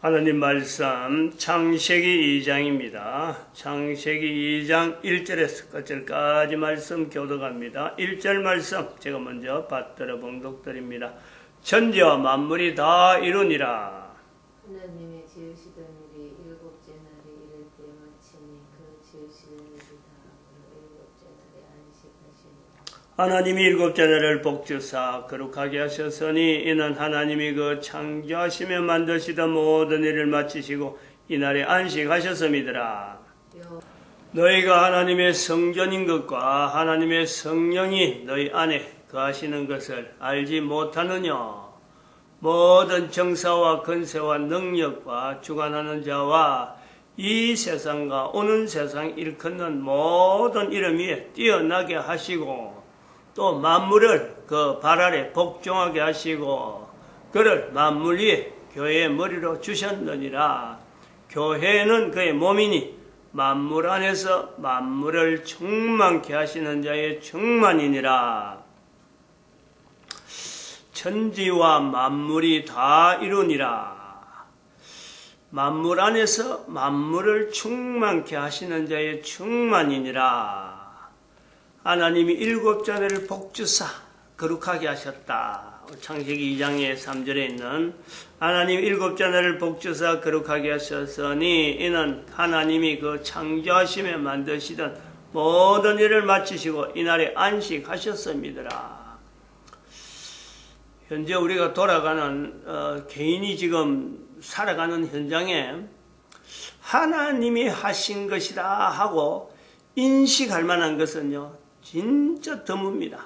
하나님 말씀 창세기 2장입니다. 창세기 2장 1절에서 끝절까지 말씀 교독합니다. 1절 말씀 제가 먼저 받들어 봉독드립니다. 천지와 만물이 다 이루니라. 하나님의 지으시던 일이 일곱째 날에 이를 때 마치니 그 지으시던 일이 다함으로 일곱째 날에 안식하시니라. 하나님이 일곱째 날을 복주사 거룩하게 하셨으니 이는 하나님이 그 창조하시며 만드시던 모든 일을 마치시고 이날에 안식하셨음이더라. 너희가 하나님의 성전인 것과 하나님의 성령이 너희 안에 거하시는 것을 알지 못하느냐. 모든 정사와 권세와 능력과 주관하는 자와 이 세상과 오는 세상 일컫는 모든 이름 위에 뛰어나게 하시고 또 만물을 그 발 아래 복종하게 하시고 그를 만물 위에 교회의 머리로 주셨느니라. 교회는 그의 몸이니 만물 안에서 만물을 충만케 하시는 자의 충만이니라. 천지와 만물이 다 이루니라. 만물 안에서 만물을 충만케 하시는 자의 충만이니라. 하나님이 일곱째 날을 복주사 거룩하게 하셨다. 창세기 2장의 3절에 있는 하나님 일곱째 날을 복주사 거룩하게 하셨으니 이는 하나님이 그 창조하시며 만드시던 모든 일을 마치시고 이날에 안식하셨음이더라. 현재 우리가 돌아가는 개인이 지금 살아가는 현장에 하나님이 하신 것이다 하고 인식할 만한 것은요 진짜 드뭅니다.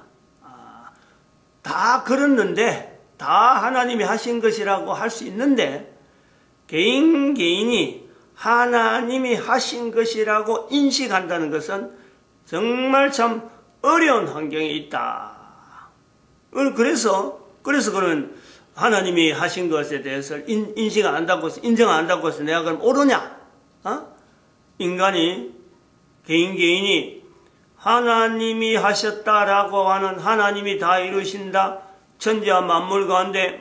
다 그렇는데 다 하나님이 하신 것이라고 할 수 있는데 개인이 하나님이 하신 것이라고 인식한다는 것은 정말 참 어려운 환경에 있다. 그래서 그러면 하나님이 하신 것에 대해서 인식 안 한다고 해서 인정 안 한다고 해서 내가 그럼 옳으냐? 인간이 개인이 하나님이 하셨다라고 하는 하나님이 다 이루신다. 천지와 만물 가운데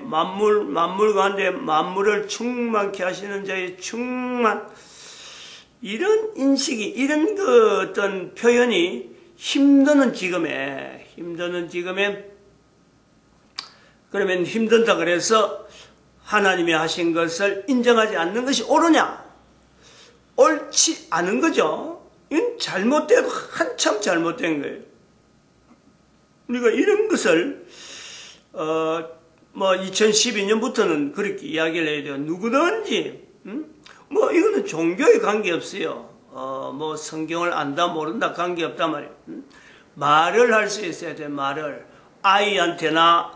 만물을 충만케 하시는 자의 충만. 이런 인식이 이런 그 어떤 표현이 힘드는 지금에 그러면 힘든다 그래서 하나님이 하신 것을 인정하지 않는 것이 옳으냐? 옳지 않은 거죠. 이건 잘못되고 한참 잘못된 거예요. 우리가 이런 것을 2012년부터는 그렇게 이야기를 해야 돼요. 누구든지 이거는 종교에 관계없어요. 성경을 안다 모른다 관계없단 말이에요. 말을 할 수 있어야 돼. 말을 아이한테나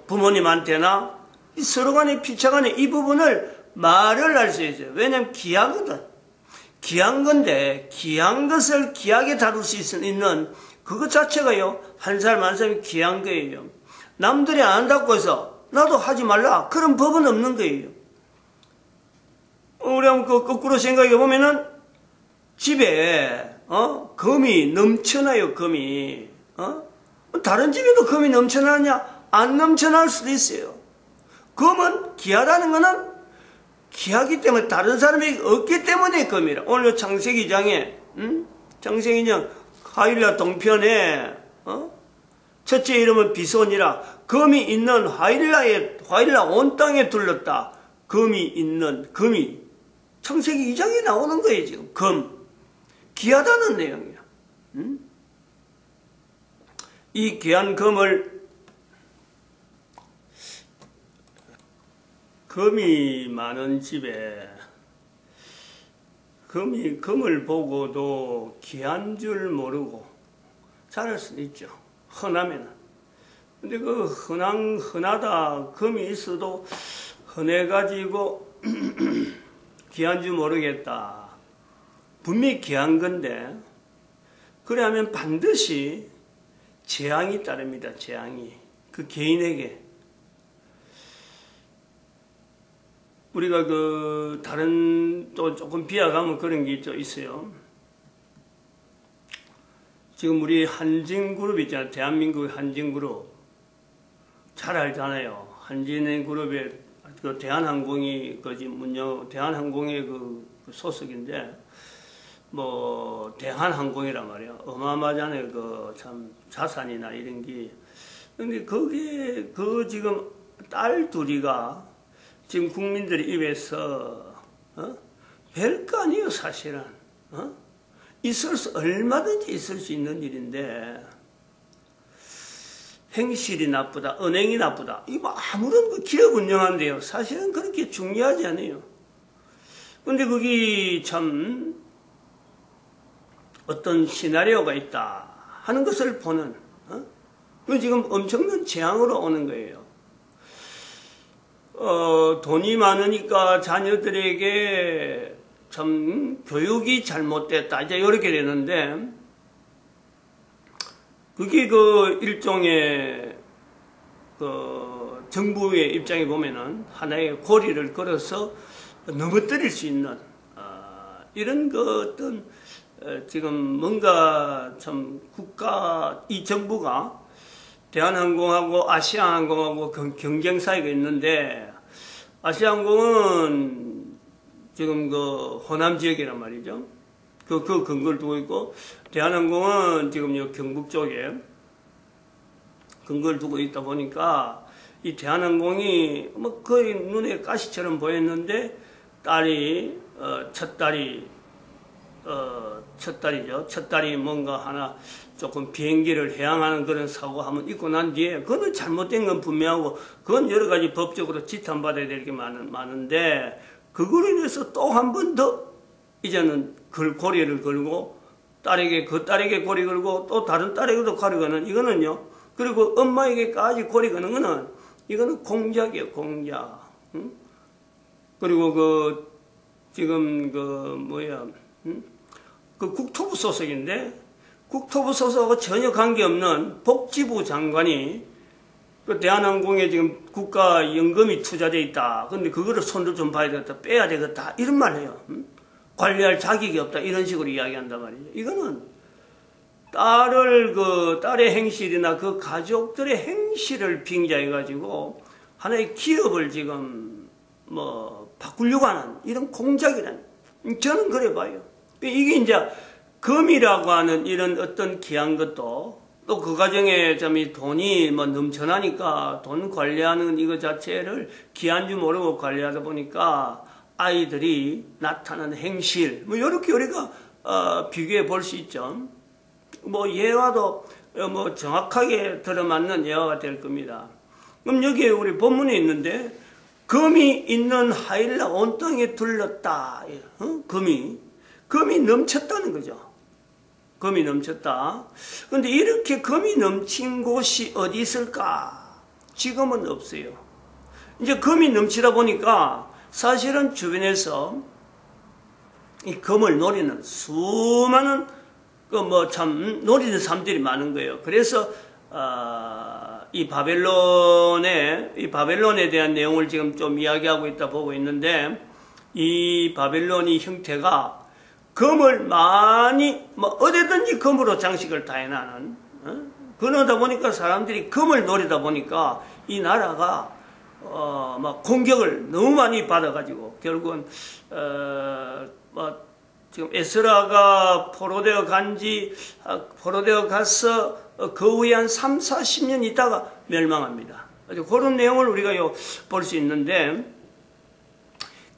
부모님한테나 서로 간에 피차 간에 이 부분을 말을 할 수 있어요. 왜냐하면 귀하거든. 귀한 건데 귀한 것을 귀하게 다룰 수 있는 그것 자체가요 한 사람 한 사람이 귀한 거예요. 남들이 안 한다고 해서 나도 하지 말라 그런 법은 없는 거예요. 우리 한번 거꾸로 생각해 보면은 집에 금이 넘쳐나요. 금이 다른 집에도 금이 넘쳐나느냐? 안 넘쳐날 수도 있어요. 금은 귀하다는 거는 귀하기 때문에 다른 사람이 없기 때문에 금이라. 오늘 창세기 2장에 창세기 2장 하일라 동편에 첫째 이름은 비손이라 금이 있는 하일라 온 땅에 둘렀다. 금이 창세기 2장에 나오는 거예요. 지금 금 귀하다는 내용이야. 이 귀한 금이 많은 집에 금을 보고도 귀한 줄 모르고 자랄 수는 있죠. 흔하면은. 근데 그 흔하다 금이 있어도 흔해가지고 귀한 줄 모르겠다. 분명히 귀한 건데 그래 하면 반드시 재앙이 따릅니다. 재앙이. 그 개인에게. 우리가 다른 또 조금 비하가면 그런 게 있어요. 지금 우리 한진그룹 있잖아요. 대한민국의 한진그룹. 잘 알잖아요. 한진그룹에 그 대한항공이 대한항공의 그 소속인데 뭐 대한항공이란 말이야. 어마어마하잖아요. 그 참 자산이나 이런 게. 근데 거기에 지금 딸 둘이가 지금 국민들의 입에서 별거 아니에요, 사실은. 얼마든지 있을 수 있는 일인데, 행실이 나쁘다, 은행이 나쁘다. 이거 아무런 그 기업 운영한데요. 사실은 그렇게 중요하지 않아요. 근데 거기 참 어떤 시나리오가 있다 하는 것을 보는, 그 지금 엄청난 재앙으로 오는 거예요. 돈이 많으니까 자녀들에게 참 교육이 잘못됐다. 이제 이렇게 되는데, 그게 그 일종의 그 정부의 입장에 보면은 하나의 고리를 걸어서 넘어뜨릴 수 있는 이런 그 어떤 지금 뭔가 참 이 정부가 대한항공하고 아시아항공하고 경쟁 사이가 있는데, 아시아항공은 지금 그 호남 지역이란 말이죠. 그 근거를 두고 있고, 대한항공은 지금 요 경북 쪽에 근거를 두고 있다 보니까, 이 대한항공이 뭐 거의 눈에 가시처럼 보였는데, 첫 딸이 뭔가 하나 조금 비행기를 해양하는 그런 사고 한번 있고 난 뒤에, 그거는 잘못된 건 분명하고, 그건 여러 가지 법적으로 지탄받아야 될 게 많은데, 그거로 인해서 또 한 번 더, 이제는 고리를 걸고, 그 딸에게 고리 걸고, 또 다른 딸에게도 고리 거는, 이거는요, 그리고 엄마에게까지 고리 거는 거는, 이거는 공작이에요, 공작. 응? 그리고 지금 그 국토부 소속인데, 국토부 소속하고 전혀 관계없는 복지부 장관이 그 대한항공에 지금 국가연금이 투자되어 있다. 근데 그거를 손을 좀 봐야 되겠다. 빼야 되겠다. 이런 말 해요. 관리할 자격이 없다. 이런 식으로 이야기한단 말이죠. 이거는 딸의 행실이나 그 가족들의 행실을 빙자해가지고 하나의 기업을 지금 바꾸려고 하는 이런 공작이라는, 저는 그래 봐요. 이게 이제 금이라고 하는 이런 어떤 귀한 것도, 또 그 과정에 좀 이 돈이 넘쳐나니까 돈 관리하는 이거 자체를 귀한 줄 모르고 관리하다 보니까 아이들이 나타나는 행실, 이렇게 우리가 비교해 볼 수 있죠. 예화도 정확하게 들어맞는 예화가 될 겁니다. 그럼 여기에 우리 본문에 있는데, 금이 있는 하일라 온 땅에 둘렀다. 금이 넘쳤다는 거죠. 금이 넘쳤다. 그런데 이렇게 금이 넘친 곳이 어디 있을까? 지금은 없어요. 이제 금이 넘치다 보니까 사실은 주변에서 이 금을 노리는 수많은 노리는 사람들이 많은 거예요. 그래서 이 바벨론에 대한 내용을 지금 좀 이야기하고 있다 보고 있는데, 이 바벨론이 형태가 금을 많이 어디든지 금으로 장식을 다 해놔는, 그러다 보니까 사람들이 금을 노리다 보니까 이 나라가 공격을 너무 많이 받아가지고 결국은 지금 에스라가 포로되어 가서 그 후에 한 3, 40년 있다가 멸망합니다. 그런 내용을 우리가 볼 수 있는데,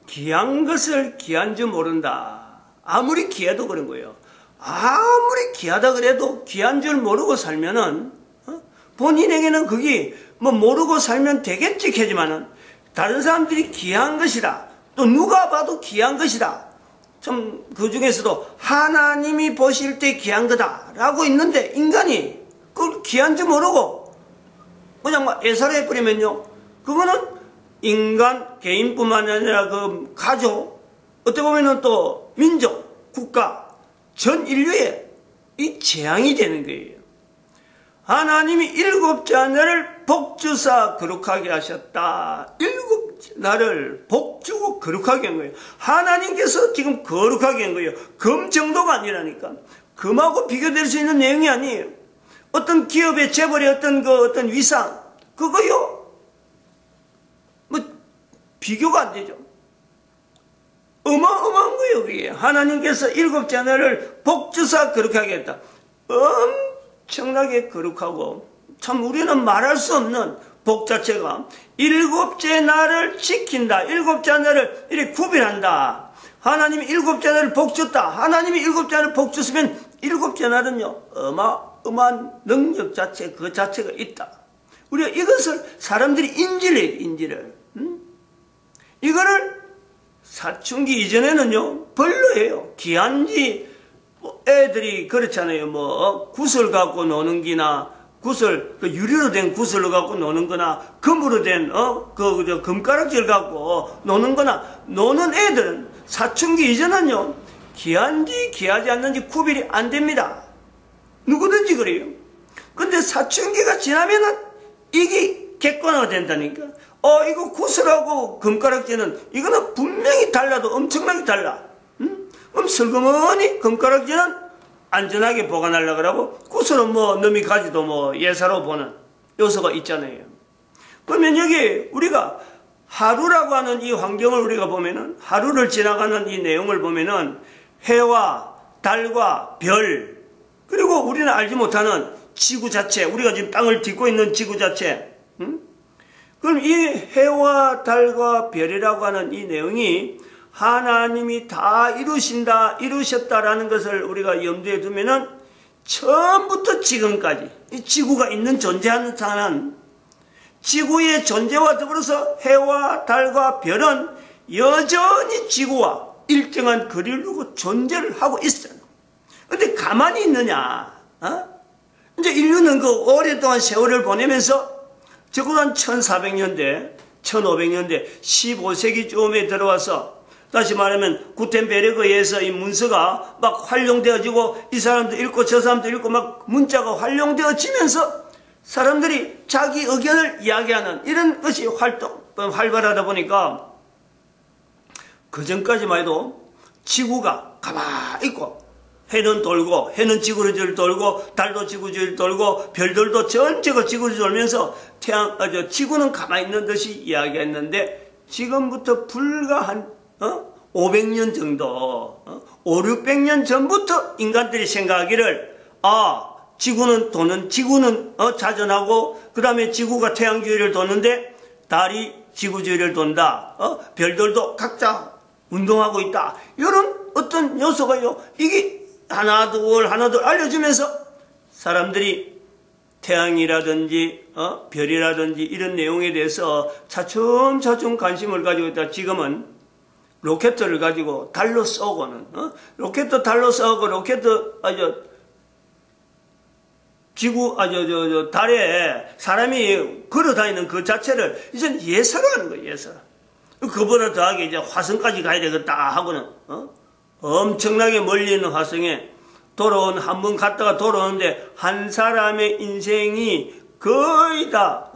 귀한 것을 귀한 줄 모른다. 아무리 귀해도 그런 거예요. 아무리 귀하다 그래도 귀한 줄 모르고 살면은, 본인에게는 그게 모르고 살면 되겠지 하지만은, 다른 사람들이 귀한 것이다, 또 누가 봐도 귀한 것이다, 좀 그 중에서도 하나님이 보실 때 귀한 거다 라고 있는데, 인간이 그걸 귀한 줄 모르고 그냥 애살해 버리면요, 그거는 인간 개인뿐만 아니라 그 가족, 어떻게 보면은 또 민족, 국가, 전 인류의 이 재앙이 되는 거예요. 하나님이 일곱 자녀를 복주사 거룩하게 하셨다. 일곱 나를 복주고 거룩하게 한 거예요. 하나님께서 지금 거룩하게 한 거예요. 금 정도가 아니라니까. 금하고 비교될 수 있는 내용이 아니에요. 어떤 기업의 재벌의 어떤 위상, 그거요. 비교가 안 되죠. 어마어마한 거예요, 그게. 하나님께서 일곱째 날을 복주사 거룩하게 했다. 엄청나게 거룩하고, 참 우리는 말할 수 없는 복 자체가 일곱째 날을 지킨다. 일곱째 날을 이렇게 구별한다. 하나님이 일곱째 날을 복 줬다. 하나님이 일곱째 날을 복 줬으면 일곱째 날은요, 어마어마한 능력 자체, 그 자체가 있다. 우리가 이것을 사람들이 인지를 해요, 인지를. 이거를 사춘기 이전에는요, 별로예요. 귀한지, 애들이 그렇잖아요. 구슬 갖고 노는 기나, 구슬, 유리로 된 구슬로 갖고 노는 거나, 금으로 된, 금가락질 갖고 노는 거나, 노는 애들은 사춘기 이전은요, 귀한지 귀하지 않는지 구별이 안 됩니다. 누구든지 그래요. 근데 사춘기가 지나면은 이게 객관화가 된다니까. 이거 구슬하고 금가락지는, 이거는 분명히 달라도 엄청나게 달라. 그럼 슬그머니 금가락지는 안전하게 보관하려고 그러고, 구슬은 남이 가지도 예사로 보는 요소가 있잖아요. 그러면 여기 우리가 하루라고 하는 이 환경을 우리가 보면은, 하루를 지나가는 이 내용을 보면은, 해와 달과 별, 그리고 우리는 알지 못하는 지구 자체, 우리가 지금 땅을 딛고 있는 지구 자체, 그럼 이 해와 달과 별이라고 하는 이 내용이 하나님이 다 이루셨다라는 것을 우리가 염두에 두면은, 처음부터 지금까지 이 지구가 있는 존재하는 상황은, 지구의 존재와 더불어서 해와 달과 별은 여전히 지구와 일정한 거리를 두고 존재를 하고 있어요. 근데 가만히 있느냐? 이제 인류는 그 오랫동안 세월을 보내면서 적어도 한 1400년대, 1500년대, 15세기쯤에 들어와서, 다시 말하면 구텐베르그에 의해서 이 문서가 막 활용되어지고, 이 사람도 읽고 저 사람도 읽고 막 문자가 활용되어지면서 사람들이 자기 의견을 이야기하는 이런 것이 활발하다 보니까, 그 전까지만 해도 지구가 가만히 있고, 해는 돌고, 해는 지구를 돌고, 달도 지구를 돌고, 별들도 전체가 지구를 돌면서 지구는 가만히 있는 듯이 이야기했는데, 지금부터 불과 한 500년 정도, 5, 600년 전부터 인간들이 생각하기를, 지구는 자전하고, 그 다음에 지구가 태양 주위를 도는데, 달이 지구 주위를 돈다. 별들도 각자 운동하고 있다. 이런 어떤 요소가요, 이게 하나둘 알려주면서 사람들이 태양이라든지 별이라든지 이런 내용에 대해서 차츰차츰 관심을 가지고 있다. 지금은 로켓을 가지고 달로 쏘고는 로켓도 달로 쏘고 달에 사람이 걸어다니는 그 자체를 이제는 예사로 하는 거예요. 예사. 그보다 더하게 이제 화성까지 가야 되겠다 하고는 엄청나게 멀리 있는 화성에 한 번 갔다가 돌아오는데 한 사람의 인생이 거의 다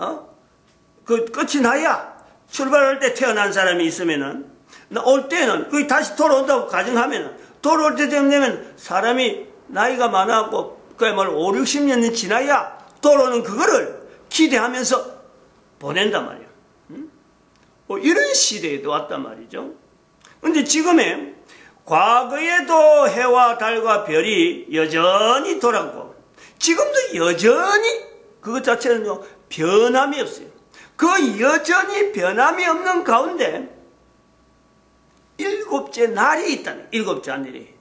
끝이 나야. 출발할 때 태어난 사람이 있으면은 올 때는 거의 다시 돌아온다고 가정하면은, 돌아올 때 되면 사람이 나이가 많아갖고 그야말로 5, 60년이 지나야 돌아오는 그거를 기대하면서 보낸단 말이야. 이런 시대에도 왔단 말이죠. 근데 지금의 과거에도 해와 달과 별이 여전히 돌아오고, 지금도 여전히 그것 자체는요, 변함이 없어요. 그 여전히 변함이 없는 가운데 일곱째 날이 있다는, 일곱째 날이.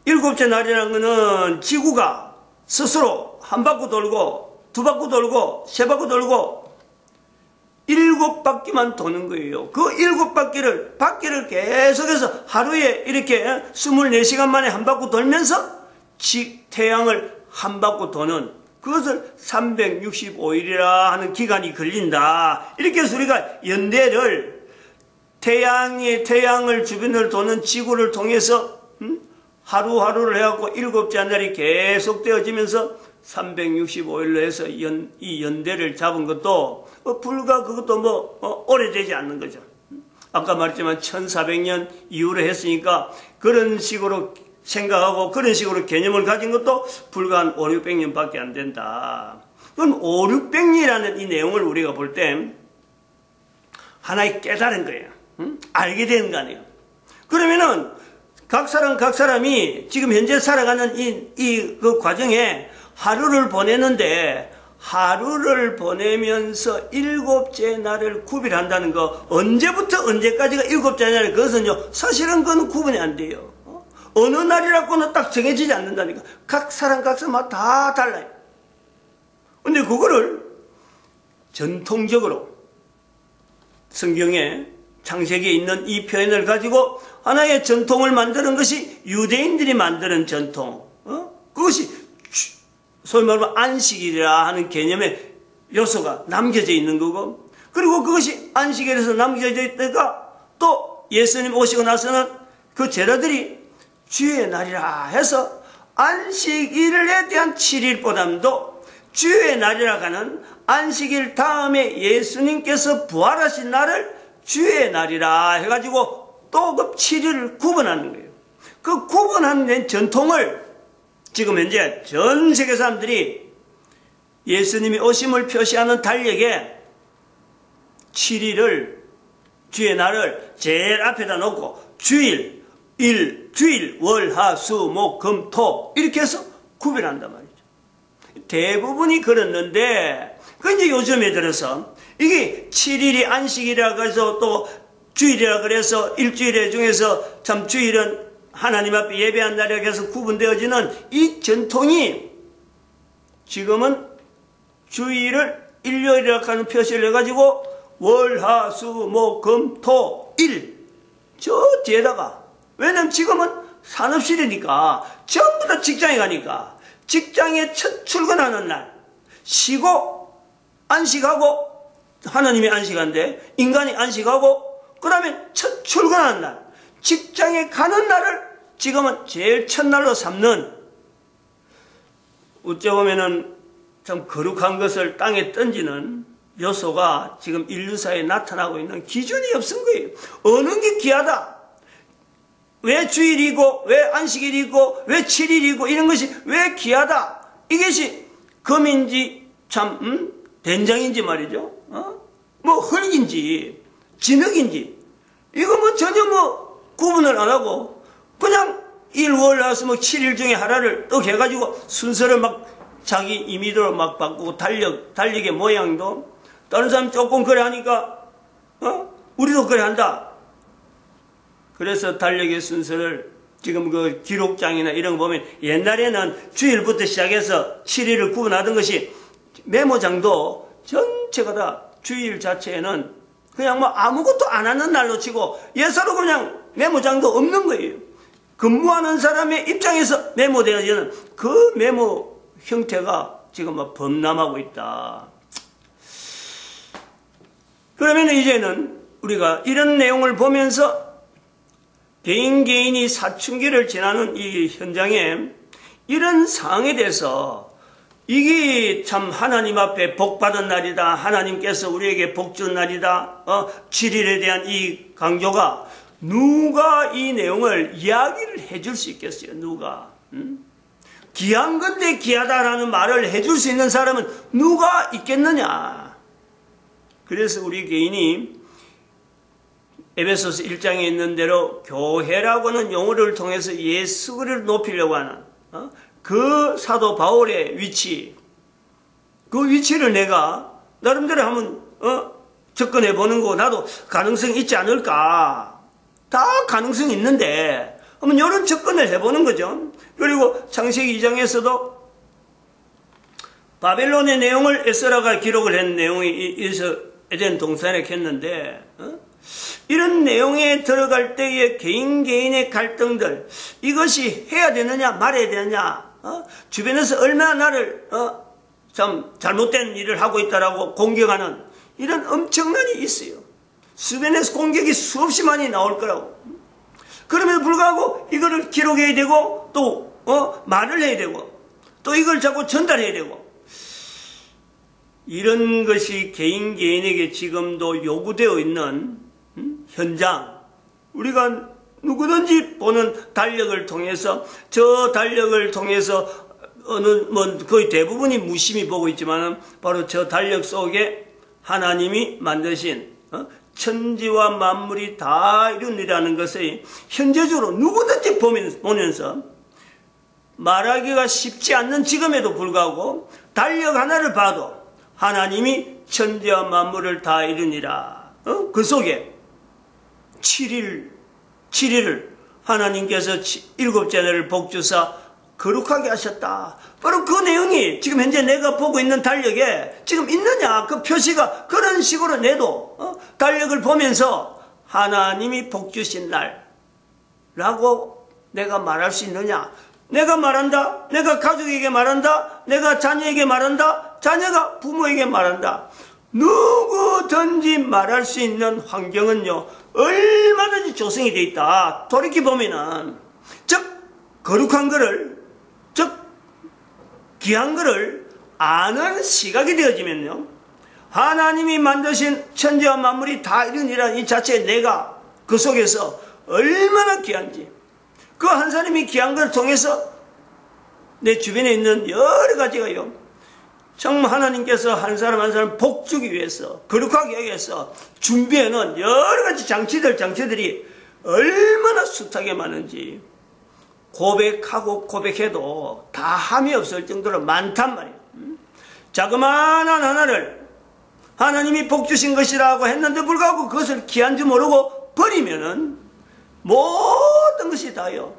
일곱째 날이라는 거는 지구가 스스로 한 바퀴 돌고, 두 바퀴 돌고, 세 바퀴 돌고, 7바퀴만 도는 거예요. 그 7바퀴를 계속해서 하루에 이렇게 24시간 만에 한 바퀴 돌면서 태양을 한 바퀴 도는, 그것을 365일이라 하는 기간이 걸린다. 이렇게 해서 우리가 연대를, 태양을 주변을 도는 지구를 통해서 하루하루를 해갖고 7째 날이 계속되어지면서 365일로 해서 이 연대를 잡은 것도 불과 그것도 오래되지 않는 거죠. 아까 말했지만 1400년 이후로 했으니까 그런 식으로 생각하고 그런 식으로 개념을 가진 것도 불과 한 5, 600년 밖에 안 된다. 그럼 5, 600년이라는 이 내용을 우리가 볼 때 하나의 깨달은 거예요. 알게 되는 거 아니에요. 그러면은 각 사람이 지금 현재 살아가는 그 과정에 하루를 보내는데, 하루를 보내면서 일곱째 날을 구별한다는 거, 언제부터 언제까지가 일곱째 날이, 그것은요, 사실은 그건 구분이 안 돼요. 어느 날이라고는 딱 정해지지 않는다니까. 각 사람마다 다 달라요. 근데 그거를 전통적으로 성경에 창세기에 있는 이 표현을 가지고 하나의 전통을 만드는 것이 유대인들이 만드는 전통. 그것이 소위 말하면 안식일이라 하는 개념의 요소가 남겨져 있는 거고, 그리고 그것이 안식일에서 남겨져 있다가 또 예수님 오시고 나서는 그 제자들이 주의 날이라 해서 안식일에 대한 7일보다도 주의 날이라 하는 안식일 다음에 예수님께서 부활하신 날을 주의 날이라 해가지고 또 그 7일을 구분하는 거예요. 그 구분하는 전통을 지금 현재 전 세계 사람들이 예수님이 오심을 표시하는 달력에 7일을, 주의 날을 제일 앞에다 놓고 주일, 월, 화, 수, 목, 금, 토 이렇게 해서 구별한단 말이죠. 대부분이 그랬는데, 그 이제 요즘에 들어서 이게 7일이 안식이라 해서 또 주일이라 그래서 일주일 중에서 참 주일은 하나님 앞에 예배한 날이라 해서 구분되어지는 이 전통이 지금은 주일을 일요일이라고 하는 표시를 해가지고 월, 화, 수, 목, 금, 토, 일 저 뒤에다가, 왜냐면 지금은 산업시대니까 전부 다 직장에 가니까 직장에 첫 출근하는 날 쉬고 안식하고, 하나님이 안식한데 인간이 안식하고, 그 다음에 첫 출근하는 날 직장에 가는 날을 지금은 제일 첫날로 삼는, 어째 보면은 참 거룩한 것을 땅에 던지는 요소가 지금 인류사에 나타나고 있는 기준이 없은 거예요. 어느 게 귀하다, 왜 주일이고 왜 안식일이고 왜 7일이고 이런 것이 왜 귀하다, 이것이 금인지 참 된장인지 말이죠, 뭐 흙인지 진흙인지 이거 뭐 전혀 뭐 구분을 안 하고 그냥 1월 나서 뭐 7일 중에 하나를 또 해가지고 순서를 막 자기 임의대로 막 바꾸고, 달력의 모양도 다른 사람 조금 그래 하니까 우리도 그래 한다. 그래서 달력의 순서를 지금 그 기록장이나 이런 거 보면 옛날에는 주일부터 시작해서 7일을 구분하던 것이 메모장도 전체가 다 주일 자체에는 그냥 뭐 아무것도 안 하는 날로 치고 예사로 그냥 메모장도 없는 거예요. 근무하는 사람의 입장에서 메모되어지는 그 메모 형태가 지금 막 범람하고 있다. 그러면 이제는 우리가 이런 내용을 보면서 개인이 사춘기를 지나는 이 현장에 이런 상황에 대해서 이게 참 하나님 앞에 복받은 날이다, 하나님께서 우리에게 복 준 날이다, 7일에 대한 이 강조가, 누가 이 내용을 이야기를 해줄 수 있겠어요? 누가? 귀한 건데 귀하다라는 말을 해줄 수 있는 사람은 누가 있겠느냐? 그래서 우리 개인이 에베소서 1장에 있는 대로 교회라고 하는 용어를 통해서 예수를 높이려고 하는 그 사도 바울의 위치, 그 위치를 내가 나름대로 한번 접근해 보는 거, 나도 가능성이 있지 않을까. 다 가능성이 있는데 한번 이런 접근을 해보는 거죠. 그리고 창세기 2장에서도 바벨론의 내용을 에스라가 기록을 한 내용이 에덴 동산에 했는데, 이런 내용에 들어갈 때의 개인의 갈등들, 이것이 해야 되느냐 말해야 되느냐, 주변에서 얼마나 나를 참 잘못된 일을 하고 있다라고 공격하는 이런 엄청난 일이 있어요. 주변에서 공격이 수없이 많이 나올 거라고. 그럼에도 불구하고 이거를 기록해야 되고 또 말을 해야 되고 또 이걸 자꾸 전달해야 되고, 이런 것이 개인에게 지금도 요구되어 있는 현장, 우리가 누구든지 보는 달력을 통해서, 저 달력을 통해서 거의 대부분이 무심히 보고 있지만 바로 저 달력 속에 하나님이 만드신 천지와 만물이 다 이루니라는 것을 현재적으로 누구든지 보면서 말하기가 쉽지 않는 지금에도 불구하고 달력 하나를 봐도 하나님이 천지와 만물을 다 이루니라. 그 속에 7일을 하나님께서 7째 날을 복주사 거룩하게 하셨다. 바로 그 내용이 지금 현재 내가 보고 있는 달력에 지금 있느냐? 그 표시가 그런 식으로 내도 달력을 보면서 하나님이 복주신 날라고 내가 말할 수 있느냐? 내가 말한다. 내가 가족에게 말한다. 내가 자녀에게 말한다. 자녀가 부모에게 말한다. 누구든지 말할 수 있는 환경은요, 얼마든지 조성이 되어 있다. 돌이켜보면은, 즉, 거룩한 것을, 즉, 귀한 것을 아는 시각이 되어지면요, 하나님이 만드신 천지와 만물이 다 이루니라 이 자체에 내가 그 속에서 얼마나 귀한지, 그 한 사람이 귀한 것을 통해서 내 주변에 있는 여러 가지가요, 정말 하나님께서 한 사람 한 사람 복 주기 위해서, 거룩하게 하기 위해서 준비해놓은 여러 가지 장치들이 얼마나 숱하게 많은지 고백하고 고백해도 다 함이 없을 정도로 많단 말이에요. 자그마한 하나를 하나님이 복 주신 것이라고 했는데 불구하고 그것을 귀한 줄 모르고 버리면은 모든 것이 다요,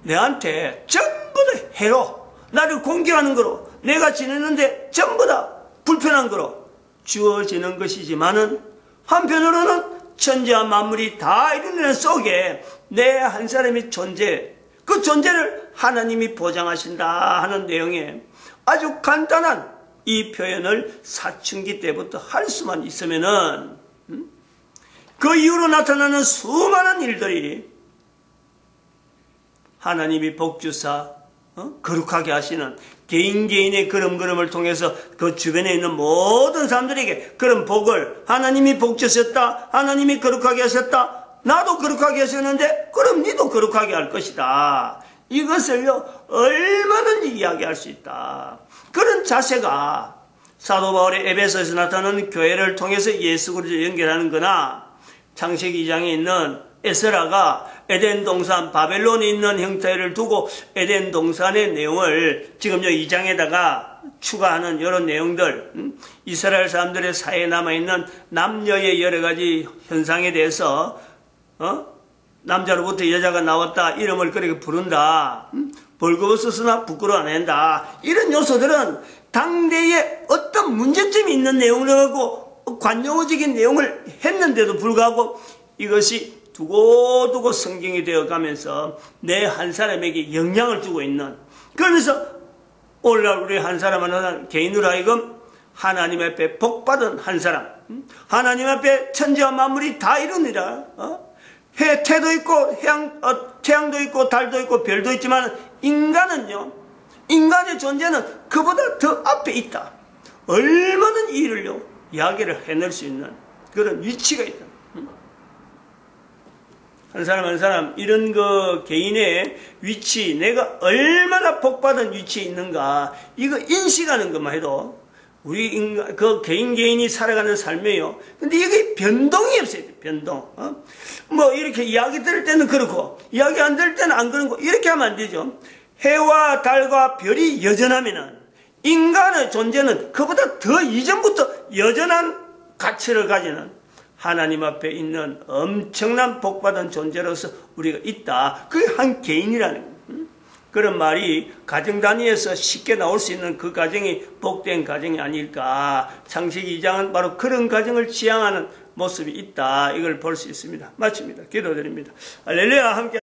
내한테 전부 다 해로, 나를 공격하는 거로, 내가 지내는데 전부 다 불편한 거로 주어지는 것이지만은, 한편으로는 천지와 만물이 다 이루는 속에 내 한 사람의 존재, 그 존재를 하나님이 보장하신다 하는 내용에 아주 간단한 이 표현을 사춘기 때부터 할 수만 있으면은 그 이후로 나타나는 수많은 일들이 하나님이 복주사 거룩하게 하시는 개인의 걸음걸음을 통해서 그 주변에 있는 모든 사람들에게 그런 복을 하나님이 복주셨다, 하나님이 거룩하게 하셨다, 나도 거룩하게 하셨는데 그럼 니도 거룩하게 할 것이다. 이것을요 얼마든지 이야기할 수 있다. 그런 자세가 사도 바울의 에베소에서 나타나는 교회를 통해서 예수 그리스도를 연결하는 거나, 창세기 2장에 있는 에스라가 에덴 동산, 바벨론에 있는 형태를 두고 에덴 동산의 내용을 지금 2장에다가 추가하는 이런 내용들, 이스라엘 사람들의 사이에 남아있는 남녀의 여러 가지 현상에 대해서 남자로부터 여자가 나왔다, 이름을 그렇게 부른다, 벌거벗었으나 부끄러워 안 한다, 이런 요소들은 당대에 어떤 문제점이 있는 내용을 갖고 관용어적인 내용을 했는데도 불구하고 이것이 두고두고 성경이 되어가면서 내 한 사람에게 영향을 주고 있는, 그러면서 오늘날 우리 한 사람 하나 개인으로 하여금 하나님 앞에 복받은 한 사람, 하나님 앞에 천지와 만물이 다 이루니라. 태도 있고 태양도 있고 달도 있고 별도 있지만 인간은요, 인간의 존재는 그보다 더 앞에 있다. 얼마든 일을요 이야기를 해낼 수 있는 그런 위치가 있다. 한 사람 한 사람 이런 그 개인의 위치, 내가 얼마나 복받은 위치에 있는가, 이거 인식하는 것만 해도 우리 인간, 그 개인이 살아가는 삶이에요. 근데 이게 변동이 없어요. 변동. 뭐 이렇게 이야기 들을 때는 그렇고 이야기 안 들을 때는 안 그런 거, 이렇게 하면 안 되죠. 해와 달과 별이 여전하면은 인간의 존재는 그보다 더 이전부터 여전한 가치를 가지는 하나님 앞에 있는 엄청난 복받은 존재로서 우리가 있다. 그게 한 개인이라는 거예요. 그런 말이 가정 단위에서 쉽게 나올 수 있는 그 가정이 복된 가정이 아닐까. 창세기 2장은 바로 그런 가정을 지향하는 모습이 있다. 이걸 볼 수 있습니다. 마칩니다. 기도드립니다. 할렐루야. 함께